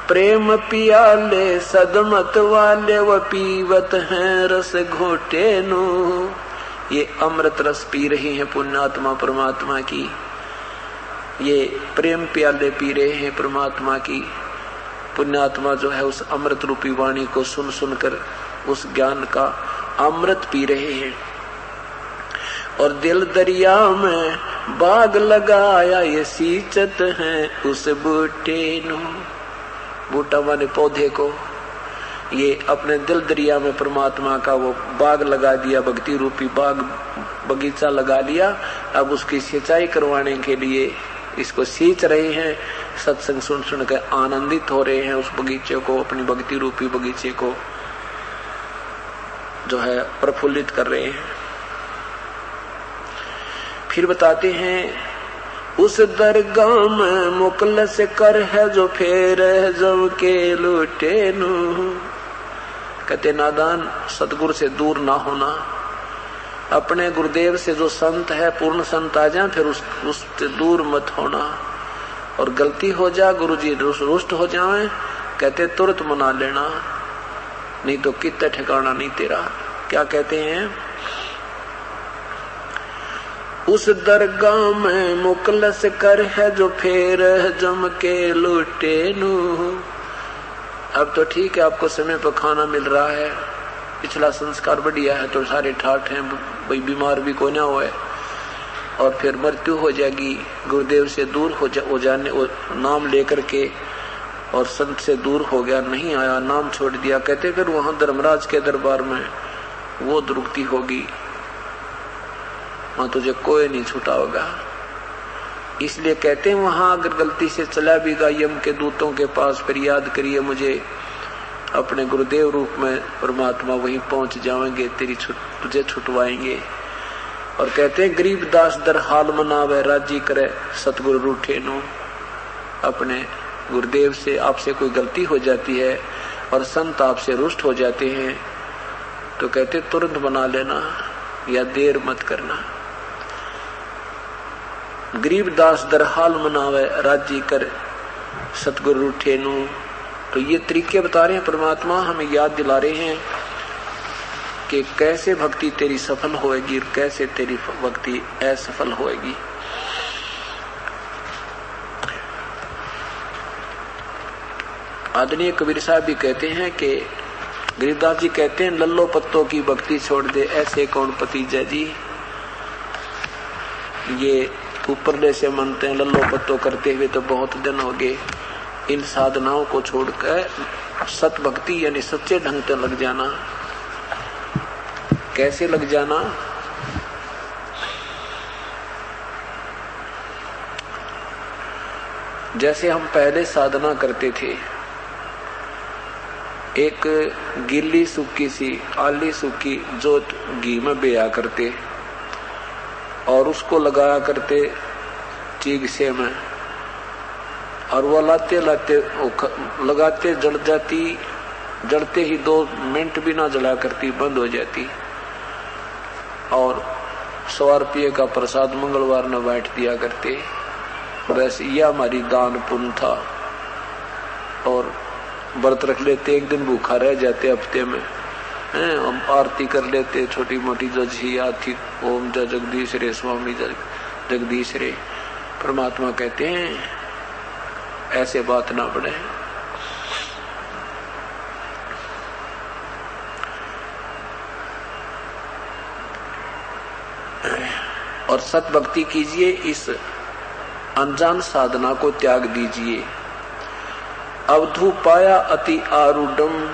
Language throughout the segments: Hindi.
प्रेम पियाले सदमत वाले व पीवत हैं रस घोटे नु। ये अमृत रस पी रही है पुण्यात्मा परमात्मा की, ये प्रेम प्याले पी रहे हैं परमात्मा की। पुण्यात्मा जो है उस अमृत रूपी वाणी को सुन सुनकर उस ज्ञान का अमृत पी रहे हैं। और दिल दरिया में बाग लगाया ये सींचत हैं उस बूटे नु। बूटा माने पौधे को, ये अपने दिल दरिया में परमात्मा का वो बाग लगा दिया, भक्ति रूपी बाग बगीचा लगा लिया। अब उसकी सिंचाई करवाने के लिए इसको सींच रहे हैं, सत्संग सुन सुन कर आनंदित हो रहे हैं। उस बगीचे को, अपनी भक्ति रूपी बगीचे को जो है प्रफुल्लित कर रहे हैं। फिर बताते हैं उस दरगाह में मुकलस कर है जो फेर है जब के लूटे नु। कहते नादान सतगुरु से दूर ना होना, अपने गुरुदेव से जो संत है पूर्ण संत आ जाए फिर उससे दूर मत होना। और गलती हो जा गुरुजी रुष्ट हो जाए, कहते तुरंत मना लेना, नहीं तो कितना ठिकाना नहीं तेरा। क्या कहते हैं उस दरगाह में मुकलस कर है जो फेर जम के लूटे नु। अब तो ठीक है आपको समय पर खाना मिल रहा है, पिछला संस्कार बढ़िया है तो सारे ठाठ हैं, भाई बीमार भी कोई ना होए। और फिर मृत्यु हो जाएगी, गुरुदेव से दूर हो जाने नाम लेकर के, और संत से दूर हो गया, नहीं आया, नाम छोड़ दिया। कहते फिर वहां धर्मराज के दरबार में वो दुर्गति होगी, वहां तुझे कोई नहीं छूटा होगा। इसलिए कहते हैं वहां अगर गलती से चला भी गया यम के दूतों के पास, फिर याद करिए मुझे, अपने गुरुदेव रूप में परमात्मा वहीं पहुंच जाएंगे, तुझे छुटवाएंगे। और कहते हैं गरीब दास दर हाल मनावे राजी करे सतगुरु रूठे नु। अपने गुरुदेव से आपसे कोई गलती हो जाती है और संत आपसे रुष्ट हो जाते हैं तो कहते तुरंत बना लेना या देर मत करना। गरीब दास दर हाल मनावे राजी कर सतगुरु रूठे नु। तो ये तरीके बता रहे हैं परमात्मा, हमें याद दिला रहे हैं कि कैसे भक्ति तेरी सफल होएगी और कैसे तेरी भक्ति असफल होएगी। आदरणीय कबीर साहब भी कहते हैं कि गरीबदास जी कहते हैं लल्लो पत्तों की भक्ति छोड़ दे ऐसे कौन पति जय जी। ये ऊपर से मानते हैं लल्लो पत्तों करते हुए तो बहुत दिन हो गए, इन साधनाओं को छोड़कर सत भक्ति यानी सच्चे ढंग से लग जाना। कैसे लग जाना? जैसे हम पहले साधना करते थे, एक गिल्ली सूखी सी आली सूखी जोत घी में बेया करते और उसको लगाया करते चीग से में, और वो लाते लाते लगाते जल जाती, जलते ही 2 मिनट भी ना जला करती, बंद हो जाती। और 100 रुपये का प्रसाद मंगलवार न बांट दिया करते। बस यह हमारी दान पुण्य था। और व्रत रख लेते, एक दिन भूखा रह जाते हफ्ते में, हम आरती कर लेते छोटी मोटी जो झी आती, ओम जय जगदीश रे स्वामी जगदीश रे। परमात्मा कहते हैं ऐसे बात ना बढ़े। और सत भक्ति कीजिए, इस अनजान साधना को त्याग दीजिए। अवधु पाया अति आरूढ़म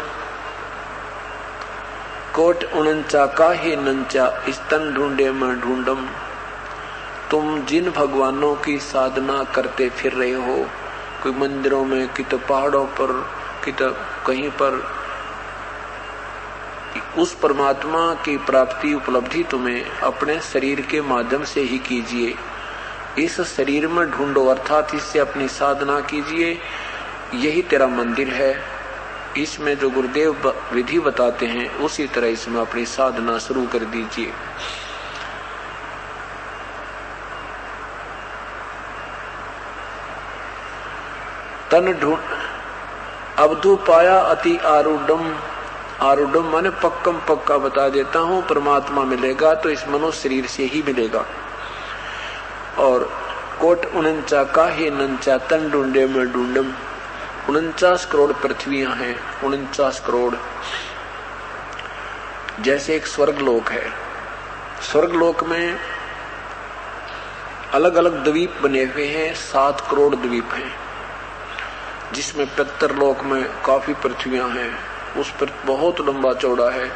कोट उनंचा काहे नंचा स्तन ढूंढे मैं ढूंढम। तुम जिन भगवानों की साधना करते फिर रहे हो, कोई मंदिरों में, कि तो पहाड़ों पर, कि तो कहीं पर, उस परमात्मा की प्राप्ति उपलब्धि तुम्हें अपने शरीर के माध्यम से ही कीजिए। इस शरीर में ढूंढो, अर्थात इससे अपनी साधना कीजिए। यही तेरा मंदिर है। इसमें जो गुरुदेव विधि बताते हैं उसी तरह इसमें अपनी साधना शुरू कर दीजिए। अवधु पाया अति आरूढ़म, आरूढ़म माने पक्कम पक्का बता देता हूं, परमात्मा मिलेगा तो इस मनुष्य शरीर से ही मिलेगा। और कोट 49 काहे नंचा तन ढूंढे में ढूंढम, 49 करोड़ पृथ्वियां हैं, 49 करोड़। जैसे एक स्वर्गलोक है, स्वर्गलोक में अलग अलग द्वीप बने हुए हैं, 7 करोड़ द्वीप हैं, जिसमें पितरलोक में काफी पृथ्वियां हैं, उस पर बहुत लंबा चौड़ा है।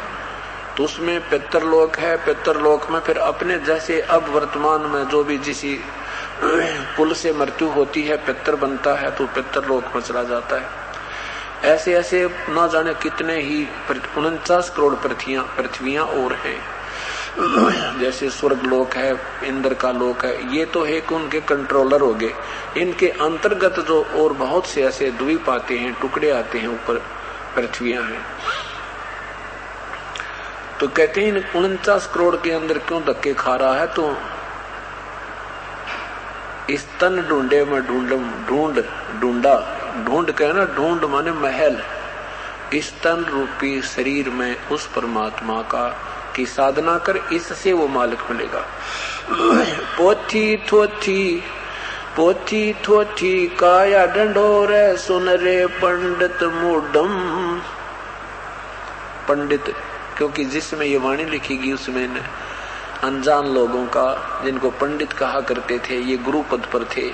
तो उसमें पितरलोक है, पितरलोक में फिर अपने जैसे अब वर्तमान में जो भी जिसी कुल से मृत्यु होती है पितर बनता है तो पितरलोक में चला जाता है। ऐसे ऐसे न जाने कितने ही 49 करोड़ पृथ्वियां और हैं। जैसे स्वर्ग लोक है, इंद्र का लोक है, ये तो है कि उनके कंट्रोलर हो गए। इनके अंतर्गत जो और बहुत से ऐसे द्वीप आते हैं, टुकड़े आते हैं, ऊपर पृथ्वियां हैं। तो कहते हैं 49 करोड़ के अंदर क्यों धक्के खा रहा है, तो इस तन ढूंढे में ढूंढम, ढूंढ ढूंढा, ढूंढ कहना, ढूंढ माने महल, इस तन रूपी शरीर में उस परमात्मा का की साधना कर, इससे वो मालिक मिलेगा। पोथी थोथी पोथी थोथी काया ढंढोरे सुन रे पंडित मूडम। पंडित क्योंकि जिसमें ये वाणी लिखी उसमें अनजान लोगों का, जिनको पंडित कहा करते थे, ये गुरु पद पर थे,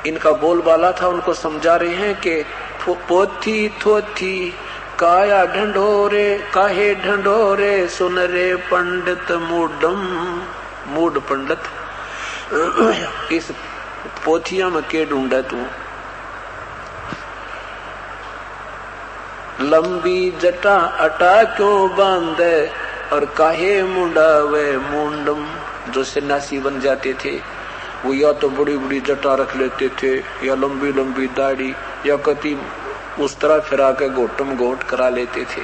इनका बोलबाला था, उनको समझा रहे हैं कि पोथी थोथी काया ढंढोरे काहे ढंढोरे सुन रे पंडित मूडम, मूड पंडित, इस पोथिया में के ढूंढा तू। लंबी जटा अटा क्यों बांधे और काहे मुंडावे मुंडम। जो सन्यासी बन जाते थे वो या तो बड़ी बड़ी जटा रख लेते थे, या लंबी लंबी दाढ़ी, या कति उस तरह फिरा के घोटम घोट करा लेते थे।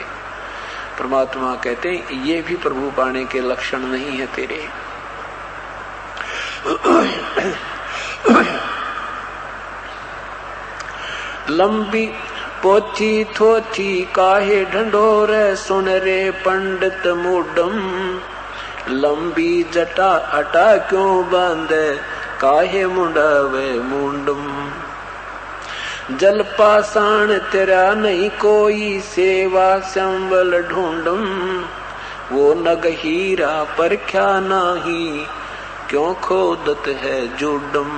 परमात्मा कहते हैं ये भी प्रभु पाने के लक्षण नहीं है तेरे। लंबी पोथी थोथी काहे ढंढोरे सुन रे पंडित मूडम। लंबी जटा अटा क्यों बांधे काहे मुंडावे मुंडम। जल पाषाण तेरा नहीं कोई सेवा संबल ढूंढम। वो नग हीरा परख्या नाही क्यों खोदत है जुडम।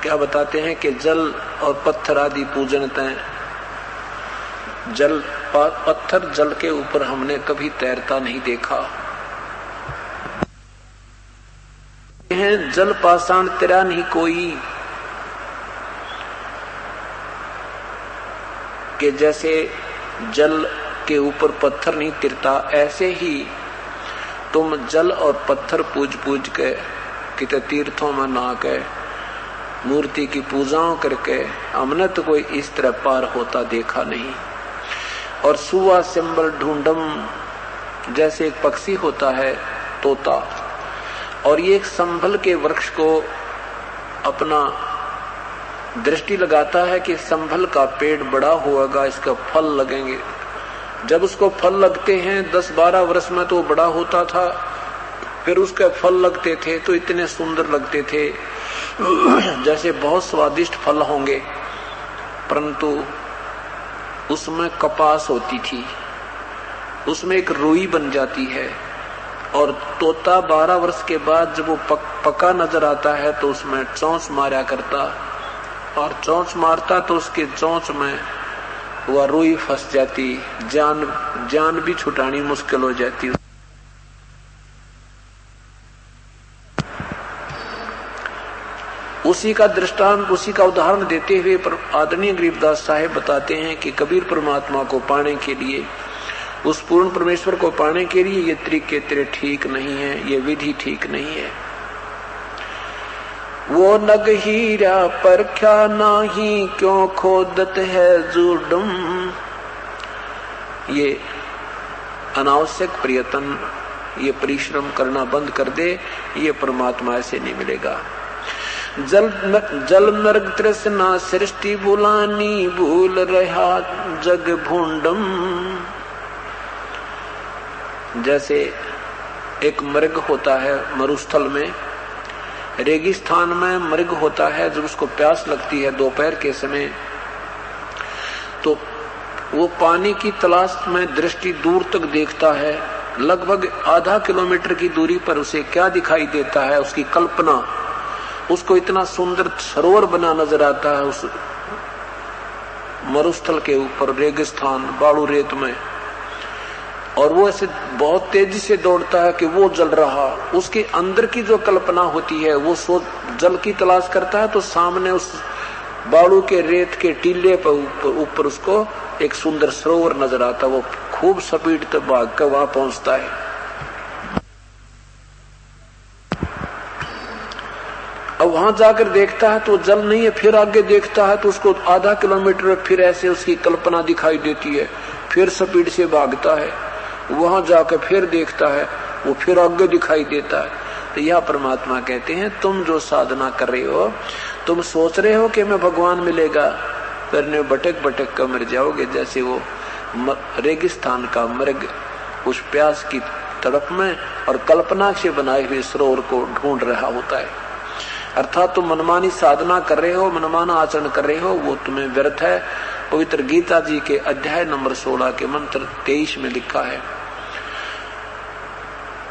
क्या बताते हैं कि जल और पत्थर आदि पूजनते हैं। जल पत्थर जल के ऊपर हमने कभी तैरता नहीं देखा है। जल पाषाण तेरा नहीं कोई, कि जैसे जल के ऊपर पत्थर नहीं तिरता, ऐसे ही तुम जल और पत्थर पूज पूज के कितने तीर्थों में नहा के मूर्ति की पूजाओं करके हमने तो कोई इस तरह पार होता देखा नहीं। और सुवा सिंबल ढूंढम, जैसे एक पक्षी होता है तोता, और ये एक संभल के वृक्ष को अपना दृष्टि लगाता है कि संभल का पेड़ बड़ा होगा, इसका फल लगेंगे। जब उसको फल लगते हैं 10-12 वर्ष में तो बड़ा होता था, फिर उसके फल लगते थे तो इतने सुंदर लगते थे जैसे बहुत स्वादिष्ट फल होंगे, परंतु उसमें कपास होती थी, उसमें एक रुई बन जाती है। और तोता 12 वर्ष के बाद जब वो पका नजर आता है तो उसमें चोंच मारा करता, और चोंच मारता तो उसके चोंच में वह रुई फंस जाती, जान भी छुटानी मुश्किल हो जाती। उसी का दृष्टांत, उसी का उदाहरण देते हुए आदरणीय गरीबदास साहेब बताते हैं कि कबीर परमात्मा को पाने के लिए, उस पूर्ण परमेश्वर को पाने के लिए ये तरीके तेरे ठीक नहीं है, ये विधि ठीक नहीं है। वो नग हीरा परख्या नाही क्यों खोदत है जुडम। ये अनावश्यक प्रयत्न, ये परिश्रम करना बंद कर दे, ये परमात्मा ऐसे नहीं मिलेगा। जल मृग तृष्णा सृष्टि बुलानी, भूल रहा जग भूंडम। जैसे एक मृग होता है मरुस्थल में, रेगिस्तान में मृग होता है, जब उसको प्यास लगती है दोपहर के समय, तो वो पानी की तलाश में दृष्टि दूर तक देखता है। लगभग आधा किलोमीटर की दूरी पर उसे क्या दिखाई देता है, उसकी कल्पना, उसको इतना सुंदर सरोवर बना नजर आता है उस मरुस्थल के ऊपर, रेगिस्तान बालू रेत में, और वो ऐसे बहुत तेजी से दौड़ता है कि वो जल रहा। उसके अंदर की जो कल्पना होती है, वो जल की तलाश करता है तो सामने उस बालू के रेत के टीले पर ऊपर उसको एक सुंदर सरोवर नजर आता है। वो खूब स्पीड तक भाग कर वहां पहुंचता है। अब वहां जाकर देखता है तो जल नहीं है, फिर आगे देखता है तो उसको आधा किलोमीटर फिर ऐसे उसकी कल्पना दिखाई देती है, फिर स्पीड से भागता है। वहां जाकर फिर देखता है, वो फिर आगे दिखाई देता है। तो यह परमात्मा कहते हैं, तुम जो साधना कर रहे हो, तुम सोच रहे हो कि मैं भगवान मिलेगा, फिर भटक भटक कर मर जाओगे। जैसे वो रेगिस्तान का मृग उस प्यास की तड़प में और कल्पना से बनाए हुए सरोवर को ढूंढ रहा होता है। अर्थात तुम मनमानी साधना कर रहे हो, मनमाना आचरण कर रहे हो, वो तुम्हें व्यर्थ है। पवित्र गीता जी के अध्याय नंबर 16 के मंत्र 23 में लिखा है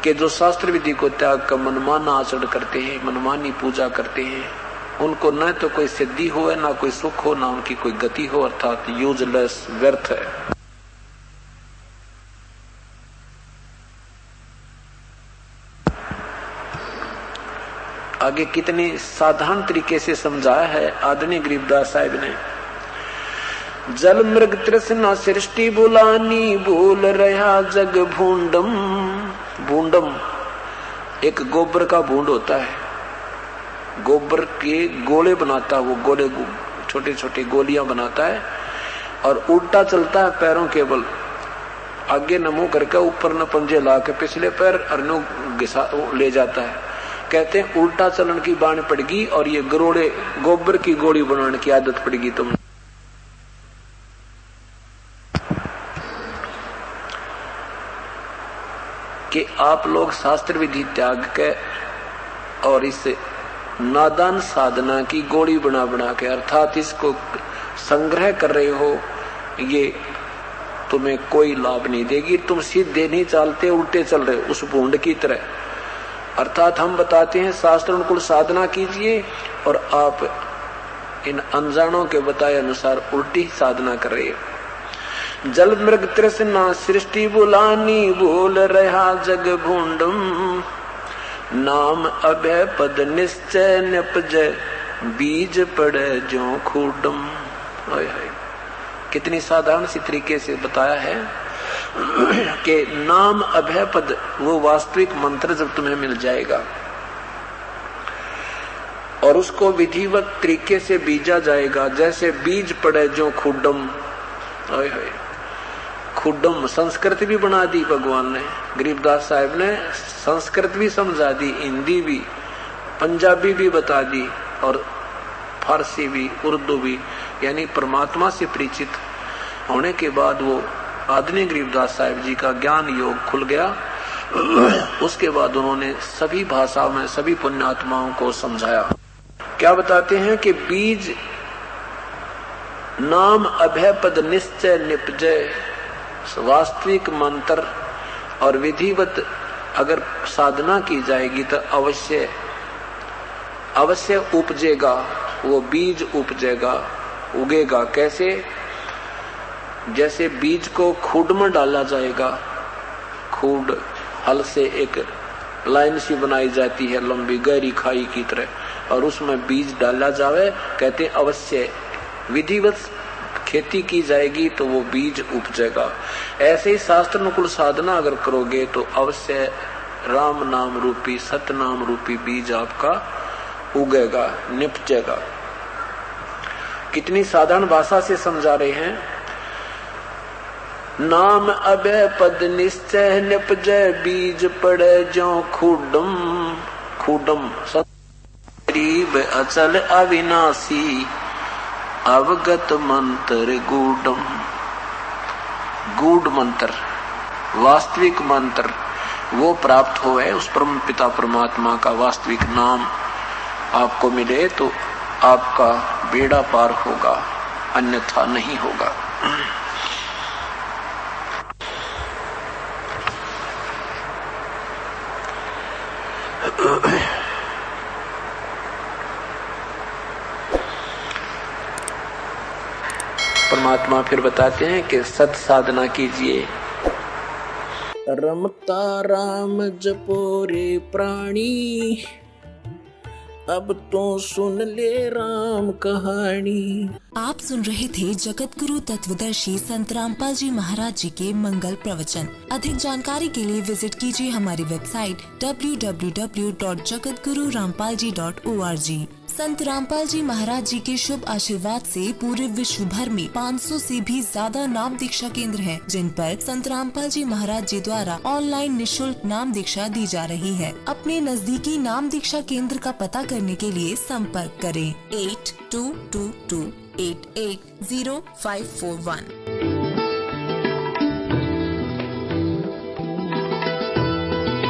कि जो शास्त्र विधि को त्याग कर मनमाना आचरण करते हैं, मनमानी पूजा करते हैं, उनको न तो कोई सिद्धि हो, ना कोई सुख हो, ना उनकी कोई गति हो, अर्थात यूजलेस, व्यर्थ है। आगे कितनी साधारण तरीके से समझाया है आदरणीय गरीबदास साहिब ने। जल मृग तृष्णा सृष्टि बुलानी, भूल रहा जग भूंडम। भूंडम एक गोबर का भूंड होता है, गोबर के गोले बनाता है, वो गोले छोटे छोटे गोलियां बनाता है और उल्टा चलता है पैरों के बल, आगे न मुंह करके ऊपर न पंजे ला के पिछले पैर अरनो घिसा ले जाता है। कहते हैं उल्टा चलन की बाण पड़गी और ये गरोड़े गोबर की गोली बनाने की आदत पड़गी तुम। कि आप लोग शास्त्र विधि त्याग के और इस नादान साधना की गोली बना बना के, अर्थात इसको संग्रह कर रहे हो, ये तुम्हें कोई लाभ नहीं देगी। तुम सीधे नहीं चलते, उल्टे चल रहे हो उस भूंड की तरह। अर्थात हम बताते हैं शास्त्र अनुकूल साधना कीजिए और आप इन अनजानों के बताए अनुसार उल्टी साधना कर रहे हो। जल मृग तृष्णा सृष्टि बुलानी, भूल रहा जग भूंडम। नाम अभय पद निश्चय निपजय, बीज पड़े जो खूडम। कितनी साधारण सी तरीके से बताया है कि नाम अभय पद, वो वास्तविक मंत्र जब तुम्हें मिल जाएगा और उसको विधिवत तरीके से बीजा जाएगा, जैसे बीज पड़े जो खुडम। खुडम संस्कृत भी बना दी भगवान ने, गरीबदास साहिब ने संस्कृत भी समझा दी, हिंदी भी, पंजाबी भी बता दी और फारसी भी, उर्दू भी। यानी परमात्मा से परिचित होने के बाद वो आदरणीय गरीबदास साहिब जी का ज्ञान योग खुल गया। उसके बाद उन्होंने सभी भाषा में सभी पुण्यात्माओं को समझाया। क्या बताते हैं कि बीज नाम अभय पद निश्चय निपजय, वास्तविक मंत्र और विधिवत अगर साधना की जाएगी तो अवश्य उपजेगा, वो बीज उपजेगा, उगेगा। कैसे? जैसे बीज को खूड में डाला जाएगा, खूड हल से एक लाइन सी बनाई जाती है लंबी गहरी खाई की तरह, और उसमें बीज डाला जावे। कहते अवश्य विधिवत खेती की जाएगी तो वो बीज उपजेगा। ऐसे ही शास्त्र अनुकूल साधना अगर करोगे तो अवश्य राम नाम रूपी सत्य नाम रूपी बीज आपका उगेगा, निपजेगा। कितनी साधारण भाषा से समझा रहे हैं। नाम अभय पद निश्चय निपजय, बीज पड़े जो खूडम। खूडम रूप अचल अविनाशी, अवगत मंत्र गूढ़म। गूढ़ मंत्र, वास्तविक मंत्र वो प्राप्त होए, उस परम पिता परमात्मा का वास्तविक नाम आपको मिले तो आपका बेड़ा पार होगा, अन्यथा नहीं होगा। परमात्मा फिर बताते हैं कि सत साधना कीजिए। रमता राम जपो रे प्राणी, अब तो सुन ले राम कहानी। आप सुन रहे थे जगत गुरु तत्वदर्शी संत रामपाल जी महाराज जी के मंगल प्रवचन। अधिक जानकारी के लिए विजिट कीजिए हमारी वेबसाइट www.jagatgururampalji.org। संत रामपाल जी महाराज जी के शुभ आशीर्वाद से पूरे विश्व भर में 500 से भी ज्यादा नाम दीक्षा केंद्र हैं, जिन पर संत रामपाल जी महाराज जी द्वारा ऑनलाइन निशुल्क नाम दीक्षा दी जा रही है। अपने नजदीकी नाम दीक्षा केंद्र का पता करने के लिए संपर्क करें 8222880541।